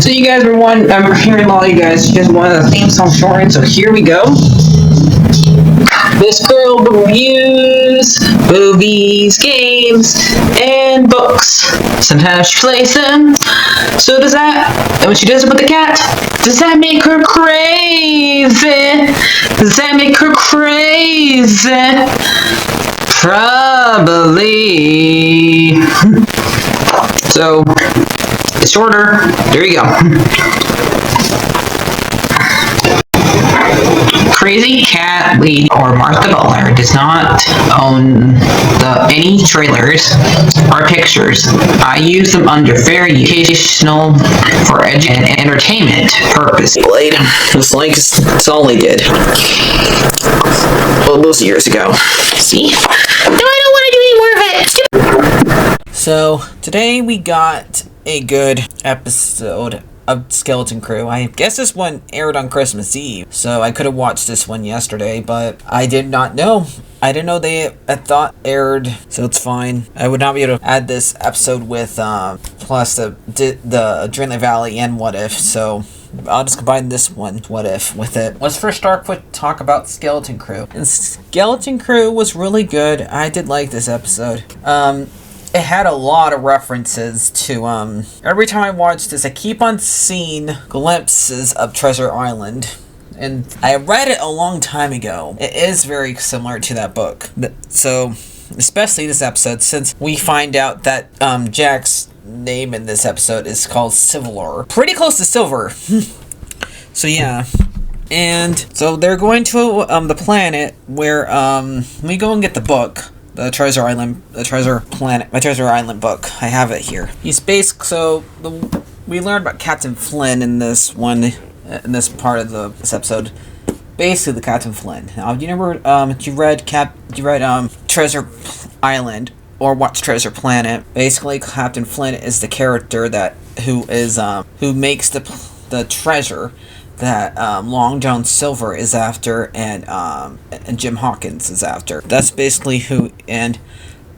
So you guys were I'm hearing a lot of you guys just wanted a theme song shortened, so here we go. This girl reviews movies, games, and books. Sometimes she plays them. So does that, and when she does it with the cat, does that make her crazy? Does that make her crazy? Probably. So, it's shorter. There you go. CrazyCatLady or Martha Butler does not own any trailers or pictures. I use them under fair educational for and entertainment purpose. It's like it's all they did. Well, those years ago. See? No, I don't want to do any more of it. So, today we got a good episode of Skeleton Crew. I guess this one aired on Christmas Eve, so I could have watched this one yesterday, but I did not know. I didn't know I thought aired, so it's fine. I would not be able to add this episode with plus the Adrenaline Valley and What If, so I'll just combine this one, What If, with it. Let's first start with talk about Skeleton Crew. And Skeleton Crew was really good. I did like this episode. It had a lot of references to, every time I watch this, I keep on seeing glimpses of Treasure Island. And I read it a long time ago. It is very similar to that book. So, especially this episode, since we find out that Jack's name in this episode is called Silver. Pretty close to Silver. So, yeah. And so they're going to the planet where we go and get the book. The Treasure Island book. I have it here. We learned about Captain Flynn in this part of this episode. Basically, the Captain Flynn. Now, do you remember? You read Treasure Island or watch Treasure Planet? Basically, Captain Flynn is the character who makes the treasure that Long John Silver is after and Jim Hawkins is after. That's basically who, and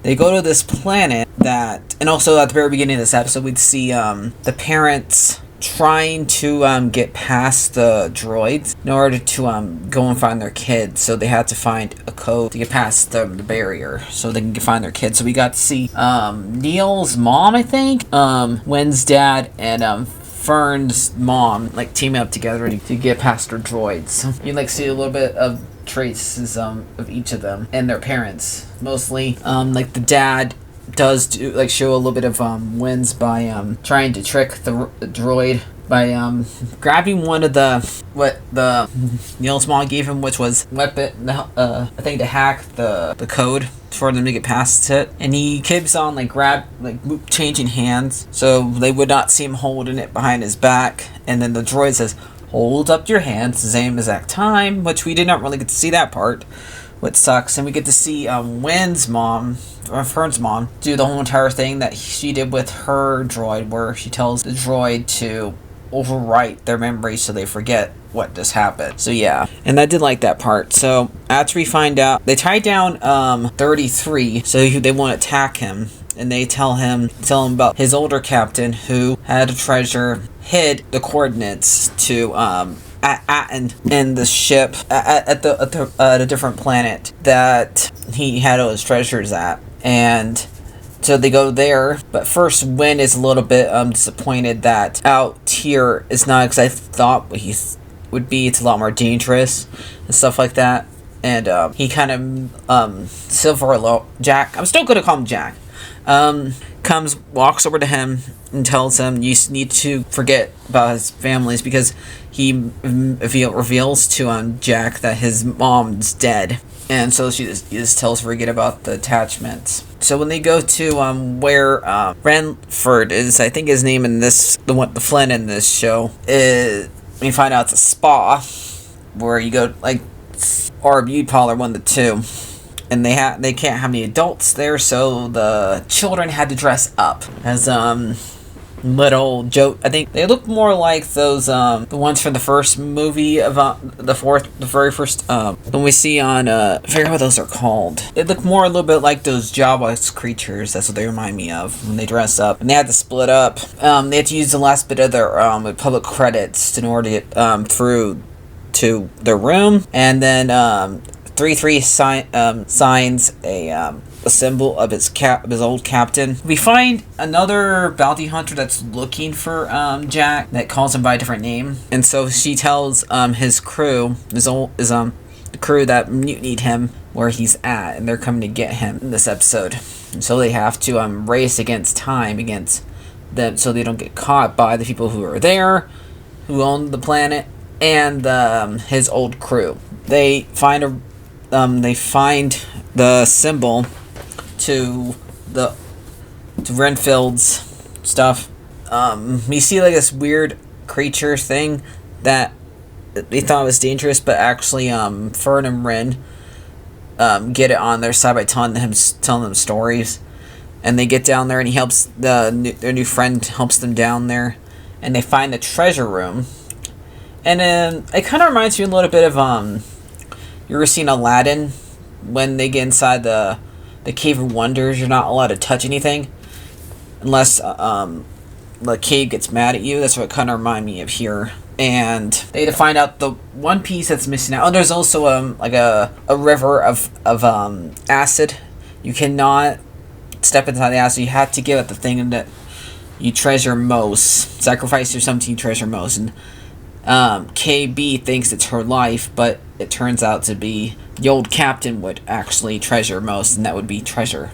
they go to this planet and also at the very beginning of this episode we'd see the parents trying to get past the droids in order to go and find their kids. So they had to find a code to get past the barrier so they can find their kids. So we got to see Neil's mom, I think, Wen's dad, and Fern's mom teaming up together to get past their droids. You see a little bit of traces of each of them and their parents. Mostly the dad does show a little bit of wins by trying to trick the droid by grabbing one of what Neil's mom gave him, which was weapon, I think, to hack the code for them to get past it. And he keeps on changing hands so they would not see him holding it behind his back. And then the droid says, "Hold up your hands the same exact time," which we did not really get to see that part, which sucks. And we get to see Fern's mom do the whole entire thing that she did with her droid, where she tells the droid to overwrite their memories so they forget what just happened. So yeah, and I did like that part. So after we find out, they tie down 33, so they won't attack him, and they tell him about his older captain who had a treasure, hid the coordinates to in the ship at a different planet that he had all his treasures at. And so they go there, but first Wynn is a little bit disappointed that out here is not, because I thought he would be. It's a lot more dangerous and stuff like that. And he kind of Jack, I'm still gonna call him Jack, walks over to him and tells him you need to forget about his families, because he reveals to Jack that his mom's dead. And so he just tells forget about the attachments. So when they go to where Renford is, I think his name in the Flynn in this show, we find out it's a spa where you go or a beauty parlor, one of the two. And they can't have any adults there, so the children had to dress up as little joke. I think they look more like those the ones from the first movie of the very first when we see on I forget what those are called. They look more a little bit like those Jawas creatures. That's what they remind me of when they dress up. And they had to split up. They had to use the last bit of their public credits in order to get through to their room, and then 3-3 signs a symbol of his old captain. We find another bounty hunter that's looking for Jack that calls him by a different name, and so she tells his crew, the crew that mutinied him where he's at, and they're coming to get him in this episode. And so they have to race against time against them, so they don't get caught by the people who are there, who own the planet, and his old crew. They find the symbol to Renfield's stuff. We see like this weird creature thing that they thought was dangerous, but actually Fern and Ren get it on their side by telling them stories, and they get down there and he helps their new friend helps them down there, and they find the treasure room. And then it kind of reminds me a little bit of you ever seen Aladdin? When they get inside the Cave of Wonders, you're not allowed to touch anything unless the cave gets mad at you. That's what it kind of reminds me of here. And they had to find out the one piece that's missing out. Oh, there's also like a river of acid. You cannot step inside the acid. You have to give it the thing that you treasure most. Sacrifice or something you treasure most. And KB thinks it's her life, but it turns out to be the old captain would actually treasure most, and that would be treasure.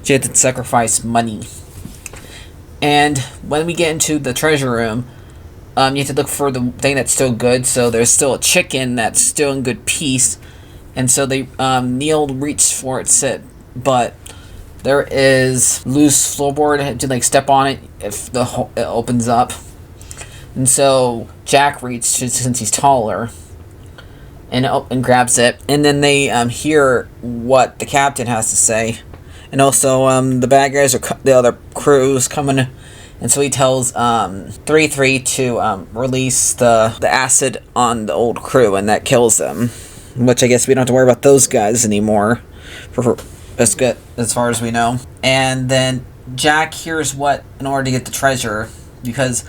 She had to sacrifice money. And when we get into the treasure room, you have to look for the thing that's still good. So there's still a chicken that's still in good peace, and so they Neil reached for it, but there is loose floorboard to like step on it if it opens up. And so Jack reaches, since he's taller, and grabs it. And then they hear what the captain has to say. And also the bad guys the other crews coming. And so he tells 3-3 to release the acid on the old crew, and that kills them. Which I guess we don't have to worry about those guys anymore. That's good as far as we know. And then Jack hears in order to get the treasure, because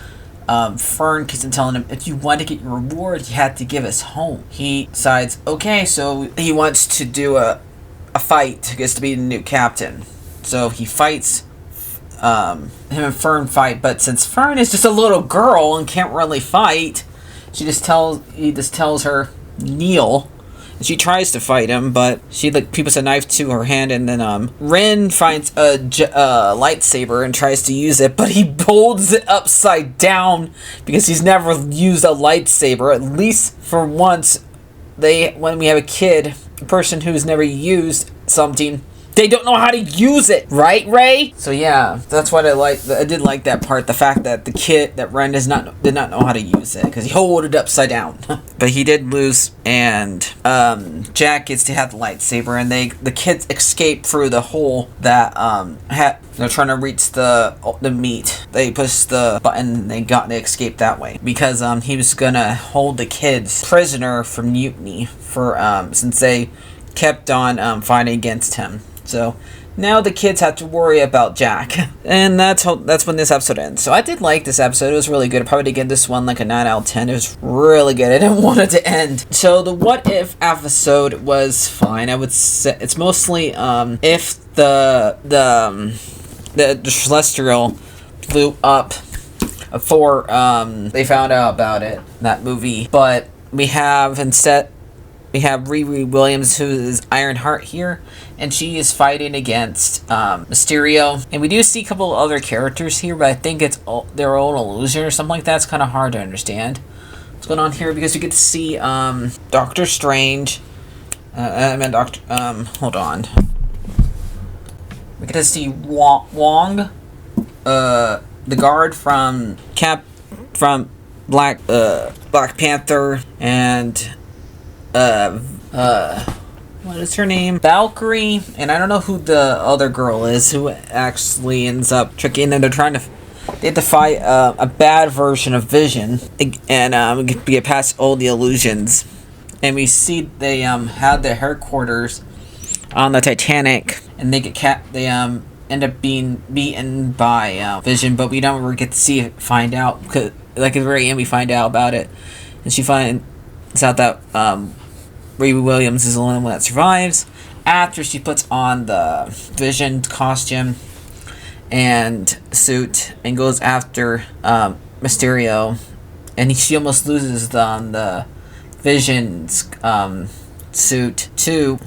Fern keeps telling him, if you want to get your reward, you have to give us home. He decides, okay, so he wants to do a fight to get to be the new captain. So he fights, him and Fern fight, but since Fern is just a little girl and can't really fight, he just tells her, Neil. And she tries to fight him, but she puts a knife to her hand, and then Ren finds a lightsaber and tries to use it, but he holds it upside down because he's never used a lightsaber. At least for once, when we have a person who's never used something, they don't know how to use it, right, Ray? So yeah, that's what I like. I did like that part. The fact that Ren did not know how to use it because he held it upside down. But he did lose, and Jack gets to have the lightsaber, and the kids escape through the hole that they're trying to reach the meat. They push the button, and they escape that way because he was gonna hold the kids prisoner for mutiny since they kept on fighting against him. So now the kids have to worry about Jack, and that's when this episode ends. So I did like this episode; it was really good. I probably did give this one like a 9 out of 10. It was really good. I didn't want it to end. So the what if episode was fine. I would say it's mostly if the celestial flew up before they found out about it, that movie. But we have Riri Williams, who is Ironheart here, and she is fighting against Mysterio. And we do see a couple of other characters here, but I think it's their own illusion or something like that. It's kind of hard to understand what's going on here because you get to see Doctor Strange. Hold on. We get to see Wong, the guard from Black Panther, and what is her name? Valkyrie, and I don't know who the other girl is who actually ends up tricking them. They're trying to they have to fight a bad version of Vision and get past all the illusions. And we see they had their headquarters on the Titanic, and they end up being beaten by Vision, but we don't ever get to find out, because like at the very end we find out about it, and she finds out that Ray Williams is the only one that survives after she puts on the Vision costume and suit and goes after Mysterio, and she almost loses the Vision's suit to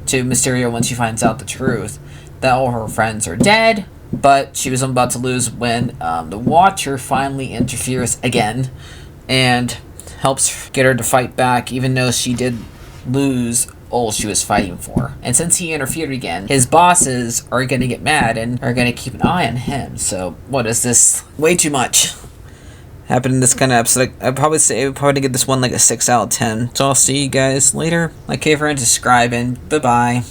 Mysterio when she finds out the truth that all her friends are dead. But she was about to lose when the Watcher finally interferes again and helps get her to fight back, even though she did lose all she was fighting for. And since he interfered again, his bosses are going to get mad and are going to keep an eye on him. So what is this? Way too much happened in this kind of episode. I'd probably give this one like a 6 out of 10. So I'll see you guys later. Like, favorite, and subscribe, and bye-bye.